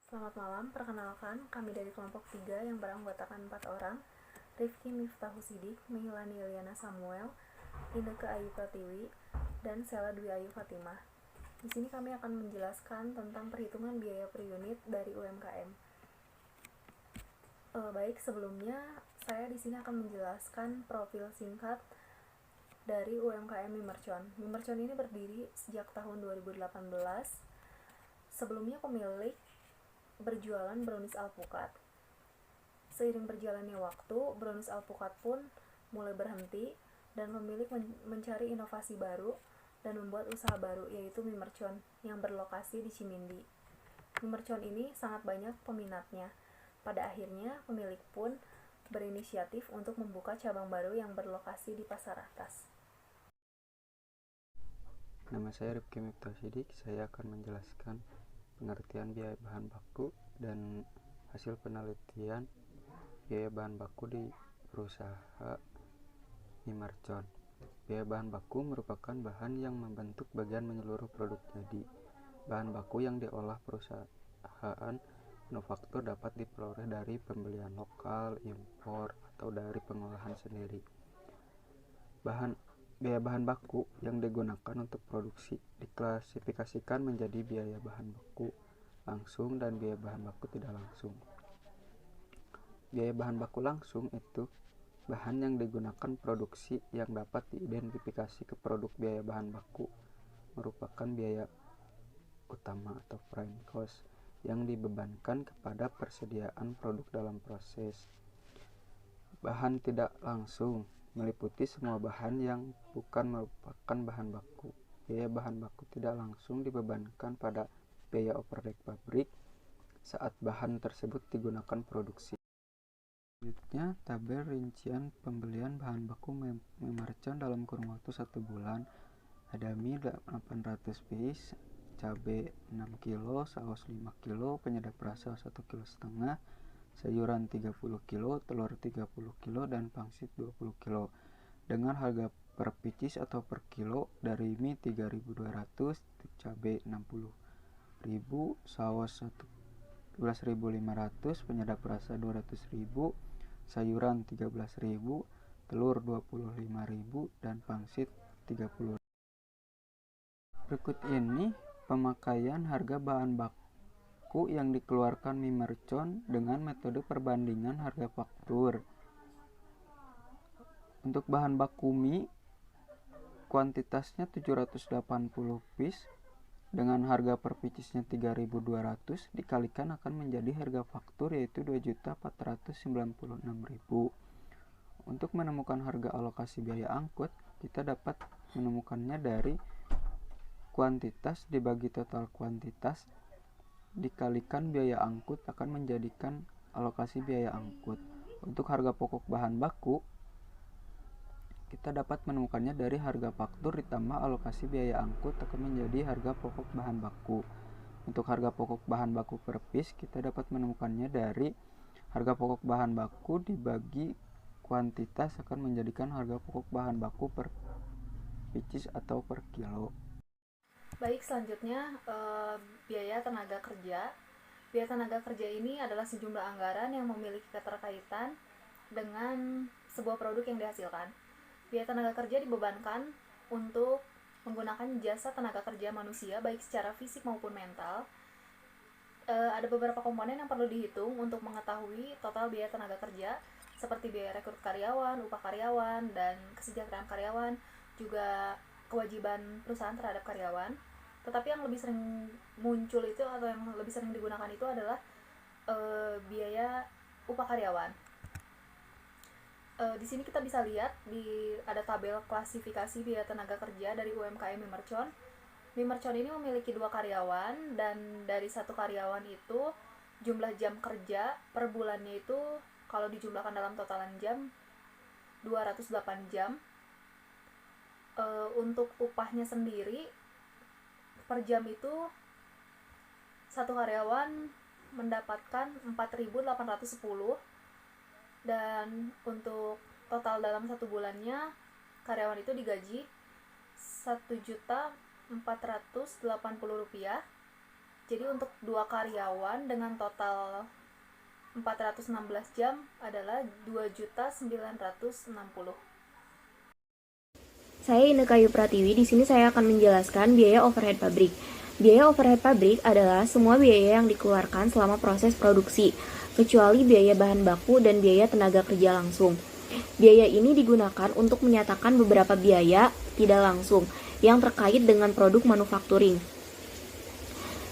Selamat malam, perkenalkan kami dari kelompok 3 yang beranggotakan 4 orang, Rifki Miftahu Sidik, Meilani Ilyana Samuel, Inneke Ayu Pratiwi, dan Sela Dwi Ayu Fatimah. Di sini kami akan menjelaskan tentang perhitungan biaya per unit dari UMKM. Baik, sebelumnya saya di sini akan menjelaskan profil singkat dari UMKM Mimercon. Mimercon ini berdiri sejak tahun 2018. Sebelumnya pemilik berjualan brownies alpukat. Seiring berjalannya waktu, brownies alpukat pun mulai berhenti dan pemilik mencari inovasi baru dan membuat usaha baru, yaitu Mimercon yang berlokasi di Cimindi. Mimercon ini sangat banyak peminatnya. Pada akhirnya, pemilik pun berinisiatif untuk membuka cabang baru yang berlokasi di Pasar Atas. Nama saya Rifki Miftahu Sidik. Saya akan menjelaskan pengertian biaya bahan baku dan hasil penelitian biaya bahan baku di perusahaan Mimercon. Biaya bahan baku merupakan bahan yang membentuk bagian menyeluruh produk jadi. Bahan baku yang diolah perusahaan manufaktur dapat diperoleh dari pembelian lokal, impor, atau dari pengolahan sendiri. Biaya bahan baku yang digunakan untuk produksi diklasifikasikan menjadi biaya bahan baku langsung dan biaya bahan baku tidak langsung. Biaya bahan baku langsung itu bahan yang digunakan produksi yang dapat diidentifikasi ke produk. Biaya bahan baku merupakan biaya utama atau prime cost yang dibebankan kepada persediaan produk dalam proses. Bahan tidak langsung meliputi semua bahan yang bukan merupakan bahan baku. Biaya bahan baku tidak langsung dibebankan pada biaya overhead pabrik saat bahan tersebut digunakan produksi. Selanjutnya, tabel rincian pembelian bahan baku Mimercon dalam kurun waktu 1 bulan. Ada mie 800 piece, cabai 6 kg, saus 5 kg, penyedap rasa 1,5 kg, sayuran 30 kg, telur 30 kg, dan pangsit 20 kg. Dengan harga per pieces atau per kilo dari mie 3.200, cabai 60.000, saus 11.500, penyedap rasa 200.000, sayuran 13.000, telur 25.000, dan pangsit 30.000. Berikut ini pemakaian harga bahan baku yang dikeluarkan Mimercon dengan metode perbandingan harga faktur. Untuk bahan baku mie, kuantitasnya 780 piece dengan harga per piecesnya 3.200 dikalikan akan menjadi harga faktur, yaitu 2.496.000. Untuk menemukan harga alokasi biaya angkut, kita dapat menemukannya dari kuantitas dibagi total kuantitas dikalikan biaya angkut akan menjadikan alokasi biaya angkut. Untuk harga pokok bahan baku, kita dapat menemukannya dari harga faktur ditambah alokasi biaya angkut akan menjadi harga pokok bahan baku. Untuk harga pokok bahan baku per piece, kita dapat menemukannya dari harga pokok bahan baku dibagi kuantitas akan menjadikan harga pokok bahan baku per pieces atau per kilo. Baik, selanjutnya biaya tenaga kerja. Biaya tenaga kerja ini adalah sejumlah anggaran yang memiliki keterkaitan dengan sebuah produk yang dihasilkan. Biaya tenaga kerja dibebankan untuk menggunakan jasa tenaga kerja manusia baik secara fisik maupun mental. Ada beberapa komponen yang perlu dihitung untuk mengetahui total biaya tenaga kerja, seperti biaya rekrut karyawan, upah karyawan, dan kesejahteraan karyawan, juga kewajiban perusahaan terhadap karyawan. Tetapi yang lebih sering muncul itu atau yang lebih sering digunakan itu adalah biaya upah karyawan. Di sini kita bisa lihat ada tabel klasifikasi biaya tenaga kerja dari UMKM Mimercon. Mimercon ini memiliki 2 karyawan, dan dari 1 karyawan itu jumlah jam kerja per bulannya itu kalau dijumlahkan dalam totalan jam 208 jam. Untuk upahnya sendiri per jam itu 1 karyawan mendapatkan 4.810, dan untuk total dalam 1 bulannya karyawan itu digaji Rp1.480.000 Jadi untuk 2 karyawan dengan total 416 jam adalah 2.960. Saya Inneke Ayu Pratiwi. Di sini saya akan menjelaskan biaya overhead pabrik. Biaya overhead pabrik adalah semua biaya yang dikeluarkan selama proses produksi, kecuali biaya bahan baku dan biaya tenaga kerja langsung. Biaya ini digunakan untuk menyatakan beberapa biaya tidak langsung yang terkait dengan produk manufacturing,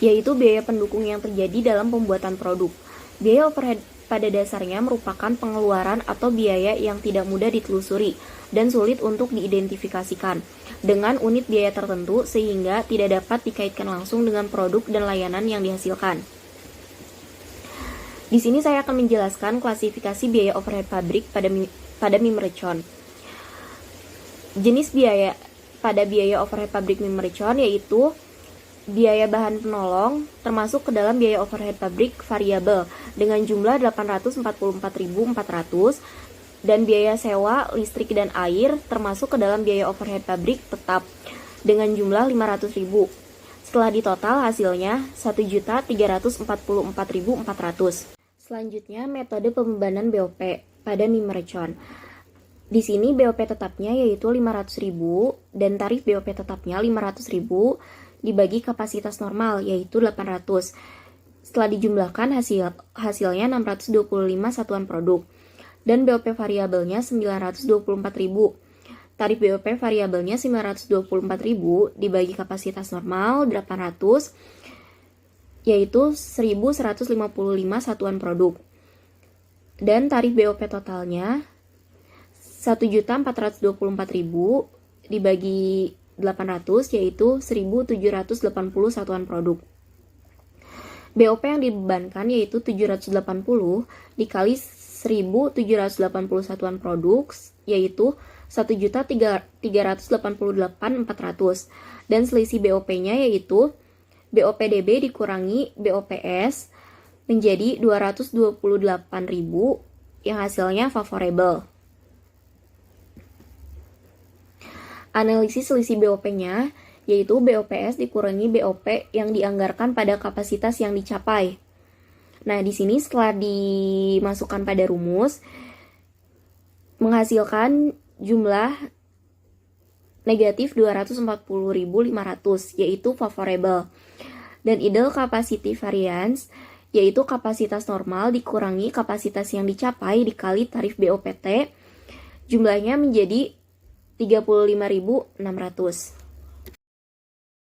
yaitu biaya pendukung yang terjadi dalam pembuatan produk. Biaya overhead pada dasarnya merupakan pengeluaran atau biaya yang tidak mudah ditelusuri dan sulit untuk diidentifikasikan dengan unit biaya tertentu sehingga tidak dapat dikaitkan langsung dengan produk dan layanan yang dihasilkan. Di sini saya akan menjelaskan klasifikasi biaya overhead pabrik pada mie mercon. Jenis biaya pada biaya overhead pabrik mie mercon yaitu biaya bahan penolong termasuk ke dalam biaya overhead pabrik variabel dengan jumlah 844.400 dan biaya sewa listrik dan air termasuk ke dalam biaya overhead pabrik tetap dengan jumlah 500.000. Setelah ditotal hasilnya 1.344.400. Selanjutnya metode pembebanan BOP pada mie mercon. Di sini BOP tetapnya yaitu 500.000 dan tarif BOP tetapnya 500.000 dibagi kapasitas normal yaitu 800. Setelah dijumlahkan hasilnya 625 satuan produk dan BOP variabelnya 924.000. Tarif BOP variabelnya 924.000 dibagi kapasitas normal 800 yaitu 1.155 satuan produk. Dan tarif BOP totalnya 1.424.000 dibagi 800 yaitu 1.780 satuan produk. BOP yang dibebankan yaitu 780 dikali 1.780 satuan produk yaitu 1.388.400 dan selisih BOP-nya yaitu BOPDB dikurangi BOPS menjadi 228.000 yang hasilnya favorable. Analisis selisih BOP-nya yaitu BOPS dikurangi BOP yang dianggarkan pada kapasitas yang dicapai. Nah, di sini setelah dimasukkan pada rumus menghasilkan jumlah negatif 240.500 yaitu favorable. Dan ideal capacity variance yaitu kapasitas normal dikurangi kapasitas yang dicapai dikali tarif BOPT jumlahnya menjadi 35.600.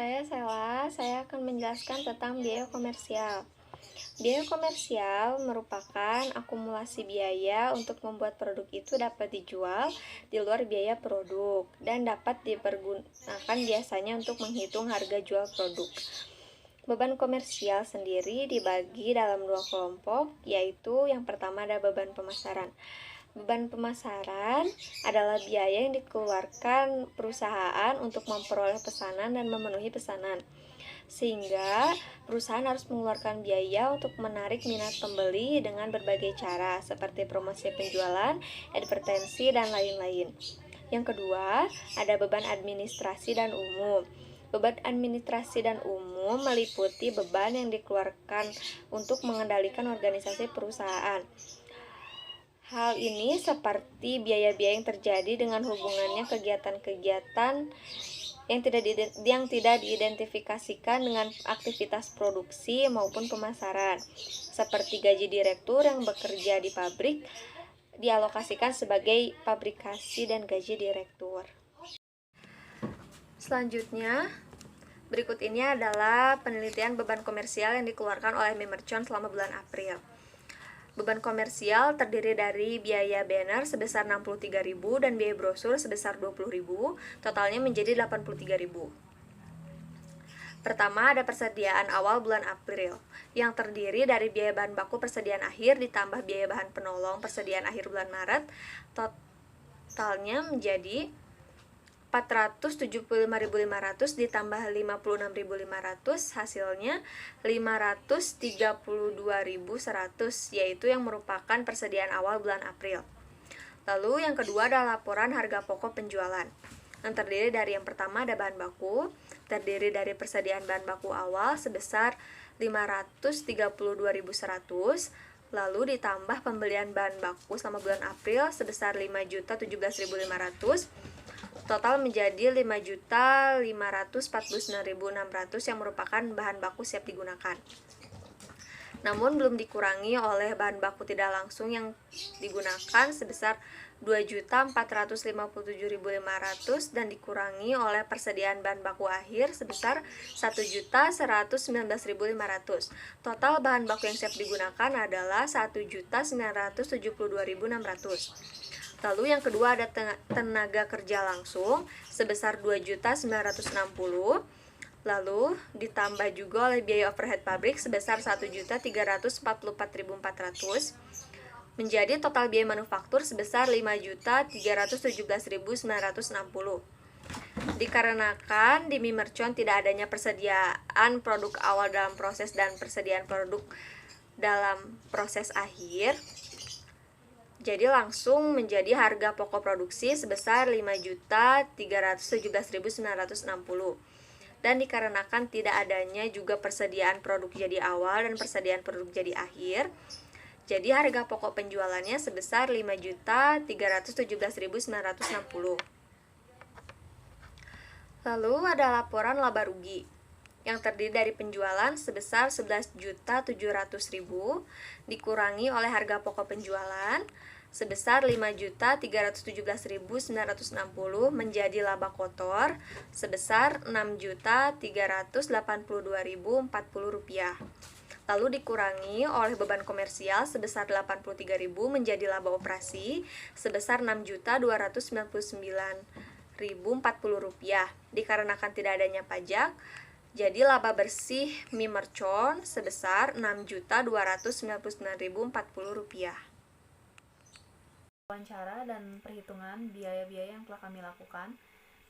Saya Sela, saya akan menjelaskan tentang biaya komersial. Biaya komersial merupakan akumulasi biaya untuk membuat produk itu dapat dijual di luar biaya produk dan dapat dipergunakan biasanya untuk menghitung harga jual produk. Beban komersial sendiri dibagi dalam 2 kelompok, yaitu yang pertama ada beban pemasaran. Beban pemasaran adalah biaya yang dikeluarkan perusahaan untuk memperoleh pesanan dan memenuhi pesanan. Sehingga perusahaan harus mengeluarkan biaya untuk menarik minat pembeli dengan berbagai cara seperti promosi penjualan, advertensi, dan lain-lain. Yang kedua, ada beban administrasi dan umum. Beban administrasi dan umum meliputi beban yang dikeluarkan untuk mengendalikan organisasi perusahaan. Hal ini seperti biaya-biaya yang terjadi dengan hubungannya kegiatan-kegiatan yang tidak diidentifikasikan dengan aktivitas produksi maupun pemasaran, seperti gaji direktur yang bekerja di pabrik dialokasikan sebagai pabrikasi dan gaji direktur. Selanjutnya, berikut ini adalah penelitian beban komersial yang dikeluarkan oleh mie mercon selama bulan April. Beban komersial terdiri dari biaya banner sebesar 63.000 dan biaya brosur sebesar 20.000, totalnya menjadi 83.000. Pertama ada persediaan awal bulan April, yang terdiri dari biaya bahan baku persediaan akhir ditambah biaya bahan penolong persediaan akhir bulan Maret, totalnya menjadi 475.500 ditambah 56.500 hasilnya 532.100 yaitu yang merupakan persediaan awal bulan April. Lalu yang kedua adalah laporan harga pokok penjualan yang terdiri dari yang pertama ada bahan baku, terdiri dari persediaan bahan baku awal sebesar 532.100, lalu ditambah pembelian bahan baku selama bulan April sebesar 5.017.500, total menjadi 5.549.600 yang merupakan bahan baku siap digunakan. Namun belum dikurangi oleh bahan baku tidak langsung yang digunakan sebesar 2.457.500 dan dikurangi oleh persediaan bahan baku akhir sebesar 1.119.500. Total bahan baku yang siap digunakan adalah 1.972.600. Lalu yang kedua ada tenaga kerja langsung sebesar 2.960.000. Lalu ditambah juga oleh biaya overhead pabrik sebesar 1.344.400, menjadi total biaya manufaktur sebesar 5.317.960. Dikarenakan di mie mercon tidak adanya persediaan produk awal dalam proses dan persediaan produk dalam proses akhir, jadi langsung menjadi harga pokok produksi sebesar 5.317.960. Dan dikarenakan tidak adanya juga persediaan produk jadi awal dan persediaan produk jadi akhir, jadi harga pokok penjualannya sebesar 5.317.960. Lalu ada laporan laba rugi yang terdiri dari penjualan sebesar 11.700.000 dikurangi oleh harga pokok penjualan sebesar 5.317.960 menjadi laba kotor sebesar 6.382.040 rupiah. Lalu dikurangi oleh beban komersial sebesar 83.000 menjadi laba operasi sebesar 6.299.040 rupiah. Dikarenakan tidak adanya pajak, jadi laba bersih mie mercon sebesar 6.299.040 rupiah. Wawancara dan perhitungan biaya-biaya yang telah kami lakukan,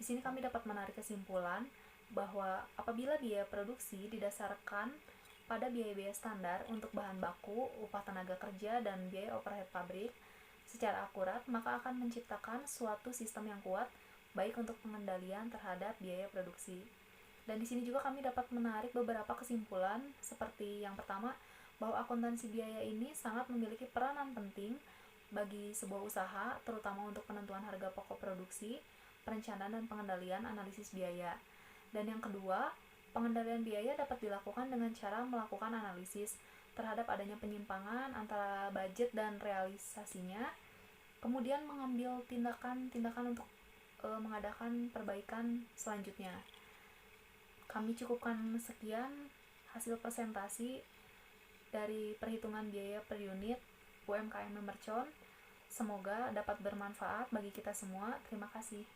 di sini kami dapat menarik kesimpulan bahwa apabila biaya produksi didasarkan pada biaya-biaya standar untuk bahan baku, upah tenaga kerja, dan biaya overhead pabrik secara akurat, maka akan menciptakan suatu sistem yang kuat baik untuk pengendalian terhadap biaya produksi. Dan di sini juga kami dapat menarik beberapa kesimpulan seperti yang pertama, bahwa akuntansi biaya ini sangat memiliki peranan penting bagi sebuah usaha, terutama untuk penentuan harga pokok produksi, perencanaan dan pengendalian analisis biaya. Dan yang kedua, pengendalian biaya dapat dilakukan dengan cara melakukan analisis terhadap adanya penyimpangan antara budget dan realisasinya, kemudian mengambil tindakan-tindakan untuk mengadakan perbaikan selanjutnya. Kami cukupkan sekian hasil presentasi dari perhitungan biaya per unit UMKM Mercon. Semoga dapat bermanfaat bagi kita semua. Terima kasih.